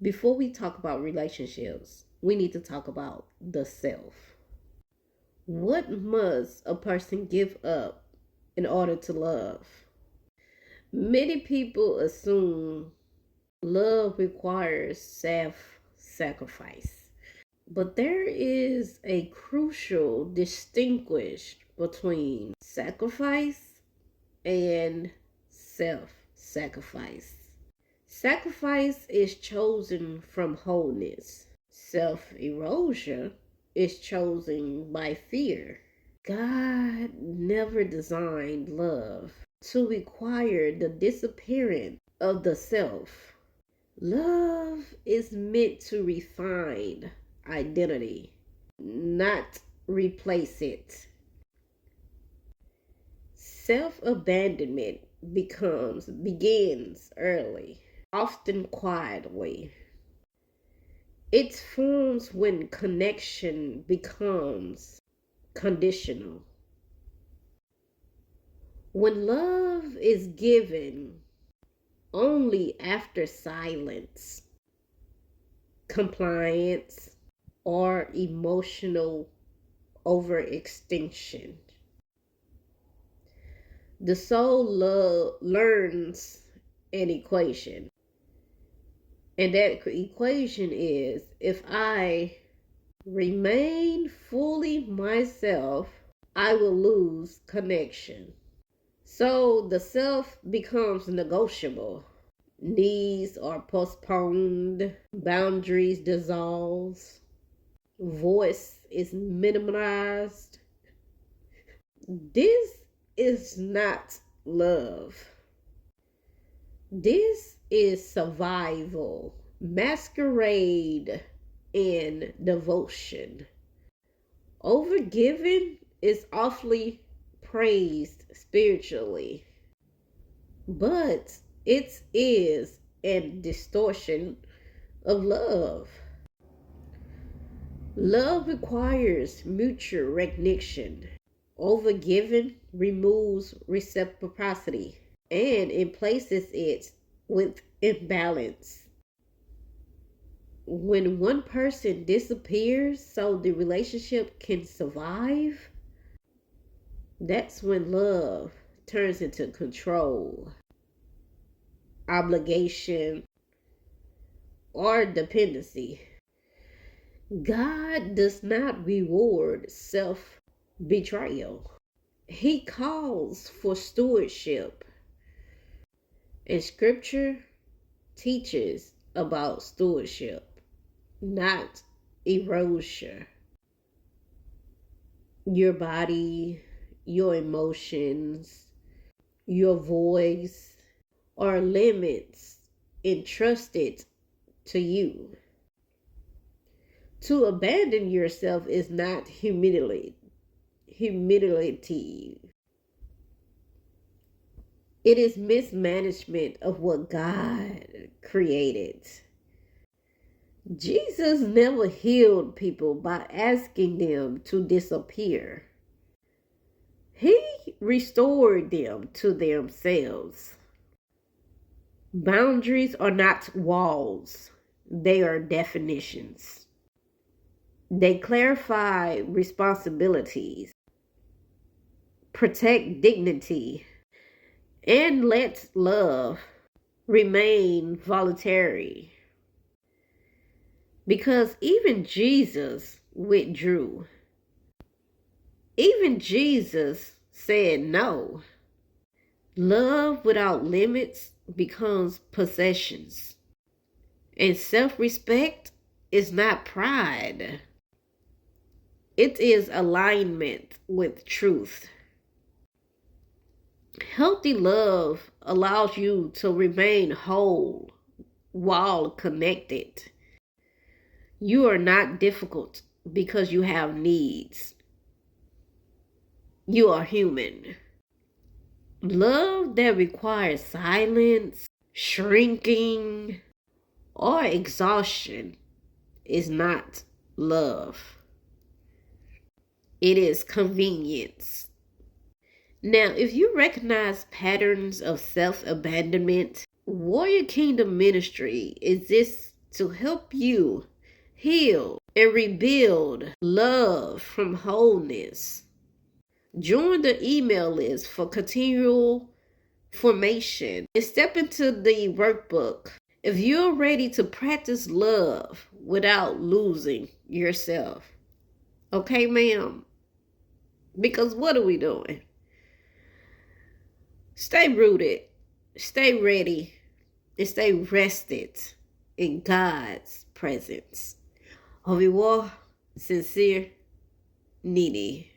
Before we talk about relationships, we need to talk about the self. What must a person give up in order to love? Many people assume love requires self sacrifice, but there is a crucial distinguish between sacrifice and self sacrifice. Sacrifice is chosen from wholeness. Self-erasure is chosen by fear. God never designed love to require the disappearance of the self. Love is meant to refine identity, not replace it. Self-abandonment begins early, often quietly. It forms when connection becomes conditional. When love is given only after silence, compliance, or emotional overextension. The soul learns an equation. And that equation is, if I remain fully myself, I will lose connection. So the self becomes negotiable. Needs are postponed, boundaries dissolve, voice is minimized. This is not love. This is survival, masquerade in devotion. Overgiving is awfully praised spiritually, but it is a distortion of love. Love requires mutual recognition. Overgiving removes reciprocity and it places it with imbalance. When one person disappears so the relationship can survive, that's when love turns into control, obligation, or dependency. God does not reward self-betrayal. He calls for stewardship. And scripture teaches about stewardship, not erasure. Your body, your emotions, your voice are limits entrusted to you. To abandon yourself is not humility. It is mismanagement of what God created. Jesus never healed people by asking them to disappear. He restored them to themselves. Boundaries are not walls, they are definitions. They clarify responsibilities, protect dignity, and let love remain voluntary. Because even Jesus withdrew. Even Jesus said no. Love without limits becomes possessions. And self-respect is not pride. It is alignment with truth. Healthy love allows you to remain whole while connected. You are not difficult because you have needs. You are human. Love that requires silence, shrinking, or exhaustion is not love. It is convenience. Now, if you recognize patterns of self-abandonment, Warrior Kingdom Ministry exists to help you heal and rebuild love from wholeness. Join the email list for continual formation and step into the workbook if you're ready to practice love without losing yourself. Okay, ma'am? Because what are we doing? Stay rooted, stay ready, and stay rested in God's presence. Au revoir, sincere, Nini.